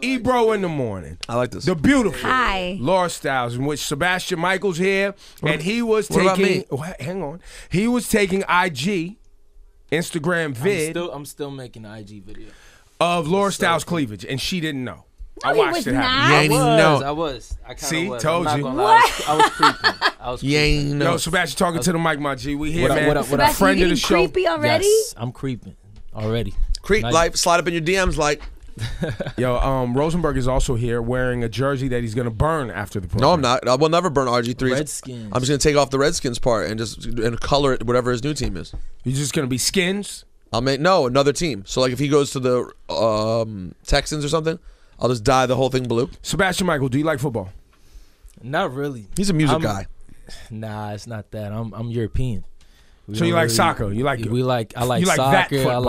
Ebro in the morning. I like this. The beautiful. Hi. Laura Styles, in which Sebastian Mikael's here, and he was taking. Hang on. He was taking IG, Instagram vid. I'm still making an IG video of Laura Styles' cleavage, and she didn't know. No, I watched it happen. You ain't even know. I was. I kind of See, was. told you. I was creeping. You ain't know. Yo, Sebastian, talking to the mic, my G. We here, What up, man. what up, what Sebastian, up? Friend you of the getting show. creepy already? Yes, I'm creeping already. Creep Nice. like slide up in your DMs like. Yo, Rosenberg is also here wearing a jersey that he's gonna burn after the program. No, I'm not. I will never burn RG3. Redskins. I'm just gonna take off the Redskins part and color it whatever his new team is. You're just gonna be skins. I'll make another team. So like if he goes to the Texans or something, I'll just dye the whole thing blue. Sebastian Mikael, do you like football? Not really. He's a music guy. Nah, it's not that. I'm European. So you like soccer? You like I like you like that soccer. football.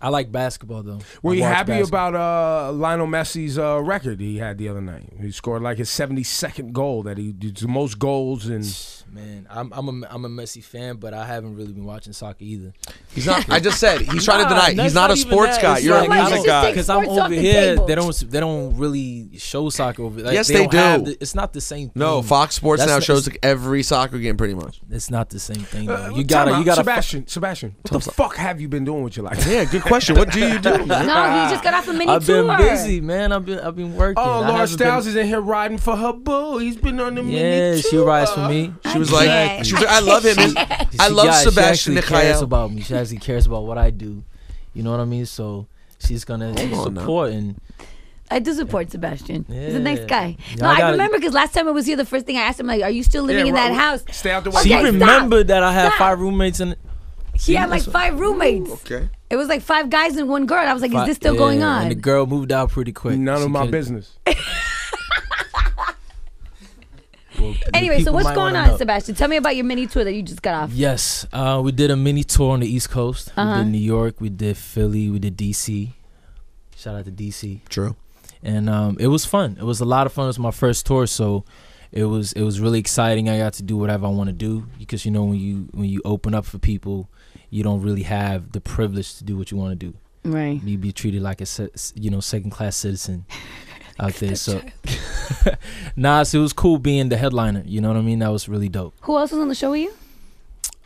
I like basketball though. Were I you watch happy basketball. about Lionel Messi's record he had the other night? He scored like his 72nd goal. That he did the most goals in. Man, I'm a Messi fan, but I haven't really been watching soccer either. He's not. I just said he's trying to deny. That's He's not a even sports that. guy. It's You're like, a music guy. Because I'm Sports off over the here, table. they don't really show soccer over. Like, Yes, they they don't do. It's not the same thing. No, Fox Sports That's now not- shows like every soccer game pretty much. It's not the same thing. Though. You Time out. gotta. Sebastian, what the fuck have you been doing with your life? Yeah, good question. What do you do? No, he just got off a mini I've tour. been busy, man. I've been working. Oh, I Laura haven't Styles been- is in here riding for her boo. He's been on the mini Yeah, tour. she rides for me. She was Okay. like, I love him. I love Sebastian She cares Mikael. about me. She actually cares about what I do. You know what I mean? So she's gonna on now. support and. I do support Sebastian. He's a nice Yeah. guy. Yeah, No, I I gotta- remember because last time I was here, the first thing I asked him, like, are you still living in that house? Stay out the way. She Okay, remembered that I had Stop. 5 roommates and. He had like 5 roommates. Okay. It was like 5 guys and 1 girl. And I was like, is this still going on? And the girl moved out pretty quick. None She of my couldn't- business. Well, the Anyway, so people what's might going wanna on, know. Sebastian? Tell me about your mini tour that you just got off. Yes, we did a mini tour on the East Coast. We Uh-huh. did New York, we did Philly, we did DC. Shout out to DC. True. And it was fun. It was a lot of fun. It was my first tour, so it was really exciting. I got to do whatever I want to do because you know when you open up for people, you don't really have the privilege to do what you want to do. Right. You be treated like a second class citizen out there. So so it was cool being the headliner. You know what I mean? That was really dope. Who else was on the show with you?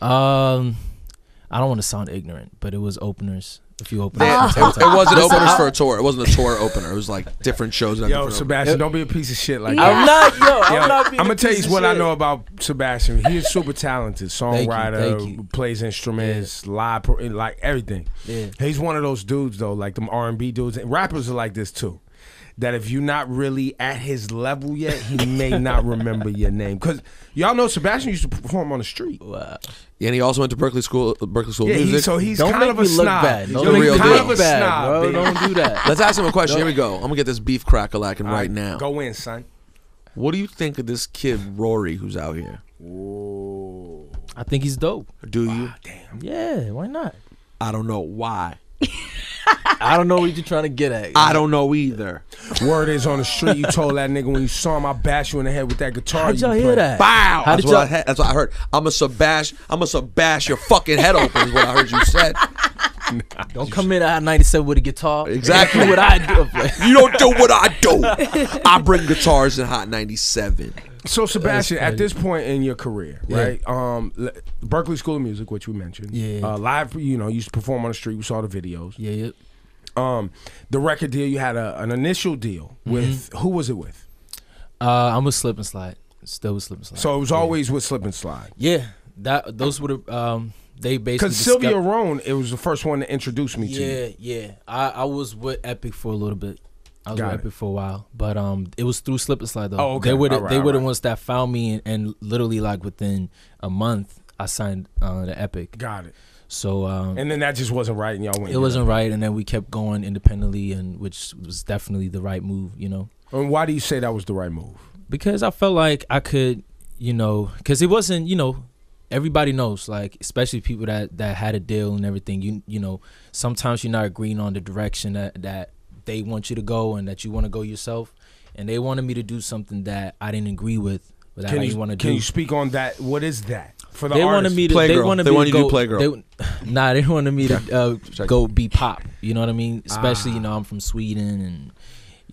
I don't want to sound ignorant, but it was openers. A few openers. It wasn't openers for a tour. It wasn't a tour opener. It was like different shows. and Yo, different Sebastian, don't be a piece of shit like Yeah. that. I'm not. Yo, Yo, I'm not being I'm a gonna tell you piece of what I shit. know about Sebastian. He is super talented, songwriter, Thank you. plays instruments, live, like everything. Yeah. He's one of those dudes though, like them R&B dudes. And rappers are like this too. That if you're not really at his level yet, he may not remember your name. Cause y'all know Sebastian used to perform on the street. Wow. Yeah, and he also went to Berkeley School of Yeah, Music. so he's Don't kind make of a me look snob. bad. He's Don't a make real me deal. look Kind of a bad, snob, bro. baby. Don't do that. Let's ask him a question. Here we go. I'm gonna get this beef crack-a-lacking right now. Go in, son. What do you think of this kid Raury who's out here? Whoa. I think he's dope. Do you? Damn. Yeah, why not? I don't know why. I don't know what you're trying to get at. I don't know either. Word is on the street. You told that nigga when you saw him, I bash you in the head with that guitar. How'd y'all you hear play. that? Bow. How That's did what, y'all- that's what I heard. I'm a bash your fucking head open. Is what I heard you said. Don't come in at 97 with a guitar. Exactly. Do what I do. You don't do what I do. I bring guitars in Hot 97. So Sebastian, That's at this point in your career, right? Berkeley School of Music, which we mentioned. Yeah. Live, you used to perform on the street. We saw the videos. Yeah. The record deal, you had an initial deal with, who was it with? I'm with Slip and Slide. Still with Slip and Slide. So it was always with Slip and Slide. Yeah. Those would have they basically Because Sylvia Roan, it was the first one to introduce me to you. Yeah. I was with Epic for a little bit. I was Got with it. Epic for a while, but it was through Slip and Slide though. Oh, okay. They were All right, they were the all right. ones that found me, and literally like within a month, I signed to Epic. Got it. So And then that just wasn't right, and y'all went. it wasn't right, and then we kept going independently, and which was definitely the right move, And why do you say that was the right move? because I felt like I could, because it wasn't, everybody knows, like especially people that had a deal and everything. Sometimes you're not agreeing on the direction that they want you to go and that you want to go yourself, and they wanted me to do something that I didn't agree with. That I didn't want to do. Can you speak on that? What is that for the They artists? wanted me to. Playgirl. They wanted They me wanted to you to go. do Playgirl. They wanted me to Check. go be pop. You know what I mean? Especially, I'm from Sweden, and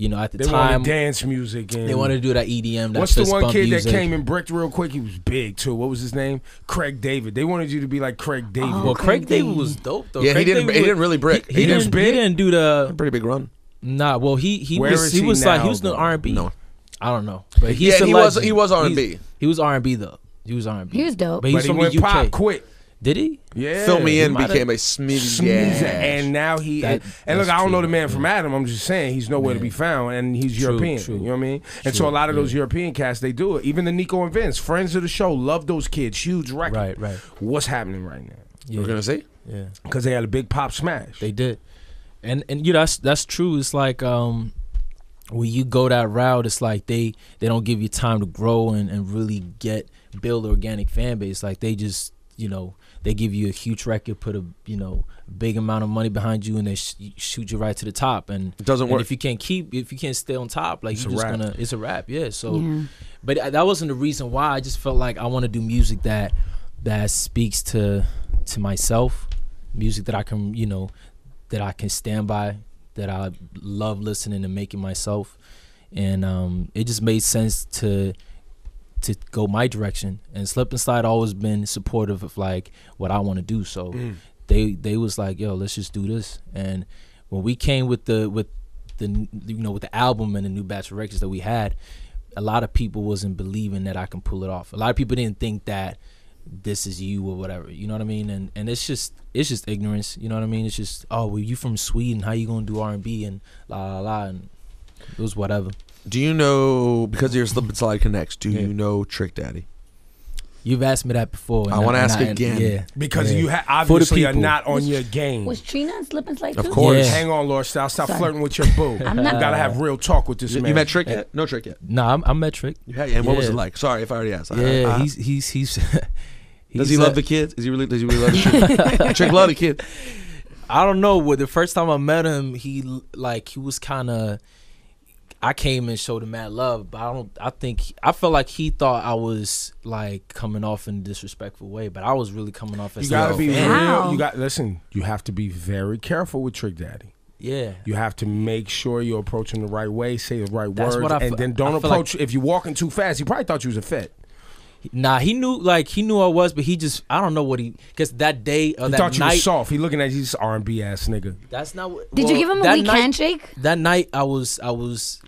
you know, at the They time wanted dance music. And they wanted to do that EDM. That what's the fist one bump kid music. that came and bricked real quick? He was big too. What was his name? Craig David. They wanted you to be like Craig David. Well, Craig David was dope though. Yeah, Craig he didn't really brick. He didn't do the pretty big run. Nah. Well, he Where was is he he was now, like he was in though? R&B. No. I don't know. But He was R&B. He was R&B though. He was R&B. He was dope. But he's But he from went the UK. pop quick. Did he? Yeah. Fill Me In might've- became a Smeezy. Sneezer, Yeah. and now he That- and look, that's I don't know true. the man from Adam. I'm just saying he's nowhere to be found, and he's True, European. true. You know what I mean? And so True, a lot of those European cats, they do it. Even the Nico and Vince, friends of the show, love those kids. Huge record. Right. What's happening right now? We're gonna see. Yeah. Because they had a big pop smash. They did, and you know that's true. It's like when you go that route, it's like they don't give you time to grow and really build organic fan base. Like they just they give you a huge record, put a big amount of money behind you, and they shoot you right to the top. And it doesn't work if you can't stay on top, like it's a wrap. Yeah. So, Yeah. but that wasn't the reason why. I just felt like I want to do music that speaks to myself, music that I can that I can stand by, that I love listening and making myself, and it just made sense to go my direction. And Slip and Slide always been supportive of like what I want to do. So they was like, yo, let's just do this. And when we came with the album and the new batch of records that we had, a lot of people wasn't believing that I can pull it off. A lot of people didn't think that this is you or whatever, you know what I mean? And it's just ignorance, you know what I mean? It's just, oh, well, you from Sweden, how you gonna do R&B and la la la, and it was whatever. Do you know, because of your Slip and Slide connects, do you know Trick Daddy? You've asked me that before. I want to ask again. Yeah. Because you For the obviously are people. not on your game. Was Trina on Slip and Slide too? Of course. Yeah. Hang on, Lord Style. Stop Sorry. flirting with your boo. I'm not- You gotta have real talk with this man. You met Trick yet? No Trick yet. Nah, I'm metric. You had, and what was Yeah. it like? Sorry if I already asked. Yeah, he's Does he love the kids? Does he really love the kids? Trick love the kid. I don't know. Well, the first time I met him, he was kind of. I came and showed him mad love, but I felt like he thought I was like coming off in a disrespectful way, but I was really coming off as You gotta be How? real. Listen. You have to be very careful with Trick Daddy. Yeah. You have to make sure you're approaching the right way, say the right That's words, what and then don't I feel approach. If you're walking too fast, he probably thought you was a fit. Nah, he knew I was, but he just I don't know what because that day or He that thought you night. was soft. He looking at you, this R&B ass nigga. That's not what. Did you give him a that weak night- handshake? That night, I was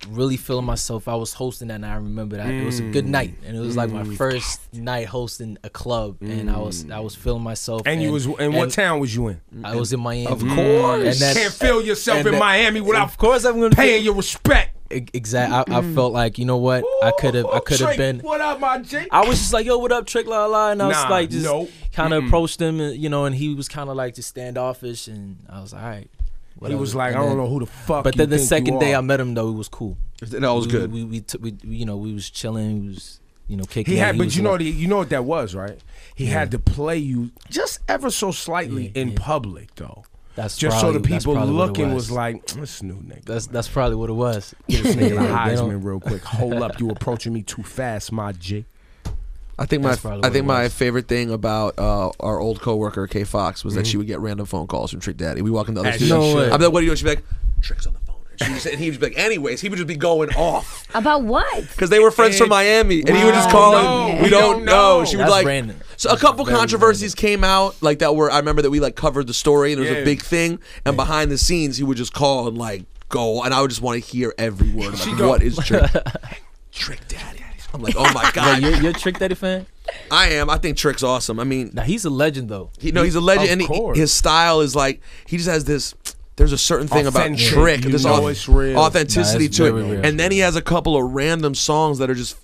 really feeling myself. I was hosting that night. I remember that it was a good night, and it was like my first night hosting a club, and I was feeling myself. And you was in what town was you in? I was in Miami. Of You course. And then- can't feel yourself and in then- Miami without Of course, I'm gonna paying your respect. Exactly. I felt like I could have Trick, been. What up, my J? I was just like, yo, what up, Trick, la la, and I was Nah, like, just nope. kind of approached him, and, and he was kind of like just standoffish, and I was like, all right. He whatever. was like, And I don't then- know who the fuck. But you then the think second you day are. I met him, though, it was cool. That was good. We was chilling. We was kicking. He it. had, but was you know, like- you know what that was, right? He had to play you just ever so slightly in public, though. That's Just so the probably- that's people probably what it looking was like, this new nigga. That's probably what it was. This nigga the They don't- Heisman real quick. Hold up, you approaching me too fast, my G. I think That's probably what it my was. favorite thing about our old coworker Kay Fox was that she would get random phone calls from Trick Daddy. We walk in the other As studio. she should. I'm like, what are you doing? She'd be like, Trick's on the phone. And he would be like, anyways, he would just be going off About what? because they were friends from Miami, and he would just Wow. call No, him. we We don't don't know. know. She would That's like. random. So a couple Very controversies came out like that. Were I remember that we like covered the story and it was Yeah. a big thing. And behind the scenes, he would just call and like go, and I would just want to hear every word. I'm like, go- what is Trick? Trick Daddy. I'm like, oh my Wait, god, you're a Trick Daddy fan? I am. I think Trick's awesome. I mean, Now he's a legend though. he's a legend, Of and course. his style is like he just has this. There's a certain thing about Authentic. Trick, You this know it's real. authenticity Nah, it's to very it, real. and then he has a couple of random songs that are just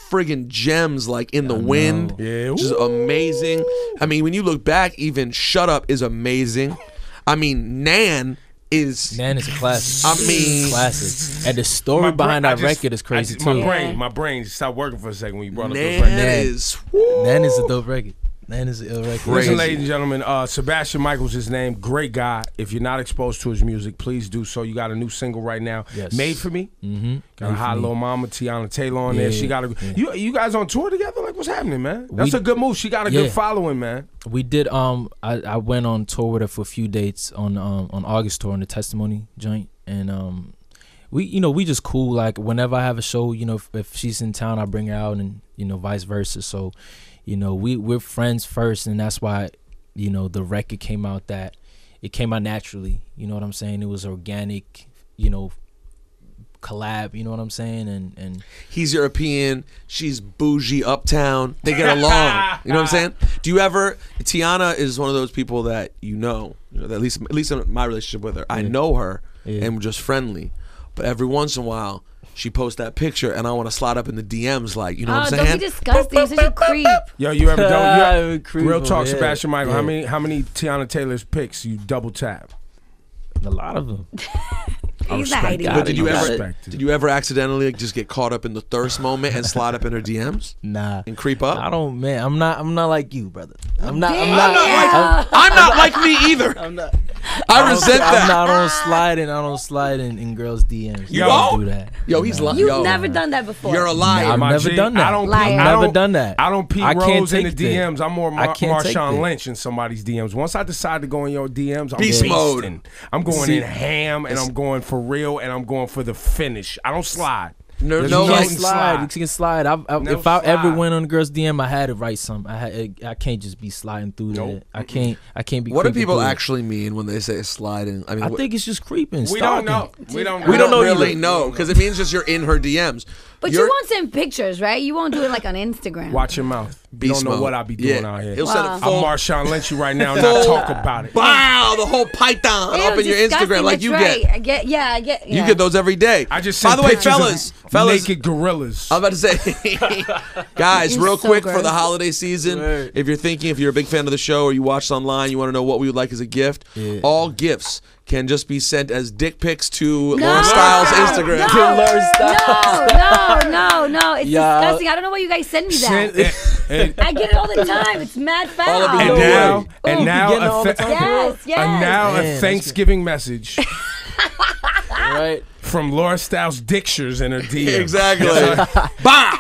friggin' gems, like "In the Wind," Yeah. which is amazing. I mean, when you look back, even "Shut Up" is amazing. I mean, Nan is. Man, it's a classic. I mean- classic. And the story behind that record is crazy too. My brain stopped working for a second when you brought up those Nan records. is. Man is a dope record. Man is a ill record. Crazy. Listen, ladies and gentlemen, Sebastian Mikael's his name. Great guy. If you're not exposed to his music, please do so. You got a new single right now, Yes. Made for Me. Mm-hmm. Got a hot little mama, Tiana Taylor on there. Yeah, She got a. yeah. You guys on tour together? Like, what's happening, man? That's We- a good move. She got a good Yeah. following, man. We did. I went on tour with her for a few dates on August tour on the Testimony joint, and we just cool. Like whenever I have a show, if she's in town, I bring her out, and vice versa. So, we're friends first, and that's why, the record came out that it came out naturally. You know what I'm saying? It was organic, collab, you know what I'm saying? And he's European, she's bougie uptown. They get along. You know what I'm saying? Do you ever? Tiana is one of those people that that at least in my relationship with her, I know her and we're just friendly. But every once in a while, she posts that picture, and I want to slide up in the DMs, like, you know what I'm saying? Don't be disgusting. You're such a creep. Yo, you ever done? Creep, Real talk, yeah. Sebastian Mikael. Yeah. How many Teyana Taylor's pics you double tap? A lot of them. Anxiety. But did you ever it. accidentally just get caught up in the thirst moment and slide up in her DMs? Nah. And creep up? I don't, man. I'm not like you, brother. I'm not like me either. I'm not. I resent that. I don't slide in girls' DMs. You I don't do that. Yo, he's lying. You've never done that before. You're a liar. I've never done that. Liar. I've never done that. I don't peep I can't Rose in the take that. DMs. I'm more I can't take Marshawn that. Lynch in somebody's DMs. Once I decide to go in your DMs, I'm Beast mode. beasting. I'm going in ham, and I'm going for real, and I'm going for the finish. I don't slide. No, There's no, You like, can slide. You can slide. If I ever went on a girl's DM, I had to write something. I can't just be sliding through Nope. that. I can't be. What do creeping people through it. actually mean when they say sliding? I mean, I think it's just creeping. We don't stalking. know. We don't know. we don't really either. know because it means just you're in her DMs. But you won't send pictures, right? You won't do it like on Instagram. Watch your mouth. You Beast don't know mode. what I be doing out here. He'll send Wow. a full, I'm Marshawn Lynch you right now and not talk about it. wow, the whole python Ew, up in your disgusting, Instagram like that's you right. get. I get. Yeah. You get those every day. I just By sent the way, pictures of fellas, naked gorillas. I'm about to say, guys, You're real so quick for gross. the holiday season, Right. if you're a big fan of the show or you watched online, you want to know what we would like as a gift, all gifts can just be sent as dick pics to Laura Styles' Instagram. No. It's Yeah. disgusting. I don't know why you guys send me that. and I get it all the time. It's mad foul. All of you and know now, way. and You now, getting it all the time? Yes. and now Man, a that's Thanksgiving message Right. from Laura Styles' dictures in her DM. Exactly. Bow.